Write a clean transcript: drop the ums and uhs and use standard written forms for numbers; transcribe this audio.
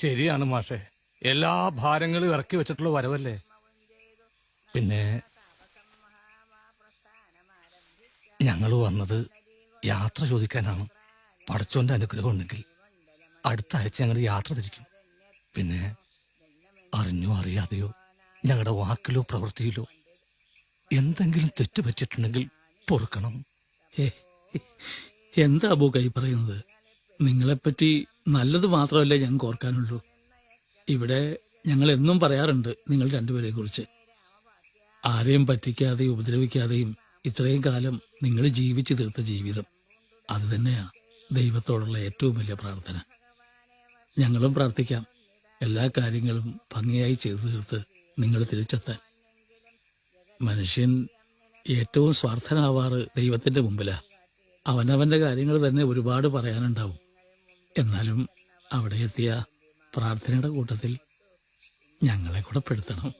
ശരിയാണ് മാഷെ, എല്ലാ ഭാരങ്ങളും ഇറക്കി വെച്ചിട്ടുള്ള വരവല്ലേ. പിന്നെ ഞങ്ങൾ വന്നത് യാത്ര ചോദിക്കാനാണ്. പടച്ചോന്റെ അനുഗ്രഹം ഉണ്ടെങ്കിൽ അടുത്ത ആഴ്ച ഞങ്ങൾ യാത്ര തിരിക്കും. പിന്നെ അറിഞ്ഞോ അറിയാതെയോ ഞങ്ങളുടെ വാക്കിലോ പ്രവൃത്തിയിലോ എന്തെങ്കിലും തെറ്റുപറ്റിയിട്ടുണ്ടെങ്കിൽ പൊറുക്കണം. എന്താ അബൂ കൈ പറയുന്നത്? നിങ്ങളെപ്പറ്റി നല്ലത് മാത്രമല്ലേ ഞങ്ങൾക്ക് ഓർക്കാനുള്ളൂ. ഇവിടെ ഞങ്ങൾ എന്നും പറയാറുണ്ട് നിങ്ങൾ രണ്ടുപേരെ കുറിച്ച്. ആരെയും പറ്റിക്കാതെയും ഉപദ്രവിക്കാതെയും ഇത്രയും കാലം നിങ്ങൾ ജീവിച്ചു തീർത്ത ജീവിതം, അത് തന്നെയാ ദൈവത്തോടുള്ള ഏറ്റവും വലിയ പ്രാർത്ഥന. ഞങ്ങളും പ്രാർത്ഥിക്കാം എല്ലാ കാര്യങ്ങളും ഭംഗിയായി ചെയ്തു തീർത്ത് നിങ്ങൾ തിരിച്ചെത്താൻ. മനുഷ്യൻ ഏറ്റവും സ്വാർത്ഥനാവാറ് ദൈവത്തിൻ്റെ മുമ്പിലാ. അവനവൻ്റെ കാര്യങ്ങൾ തന്നെ ഒരുപാട് പറയാനുണ്ടാവും. എന്നാലും അവിടെ എത്തിയ പ്രാർത്ഥനയുടെ കൂട്ടത്തിൽ ഞങ്ങളെ കൂടെ പെടുത്തണം.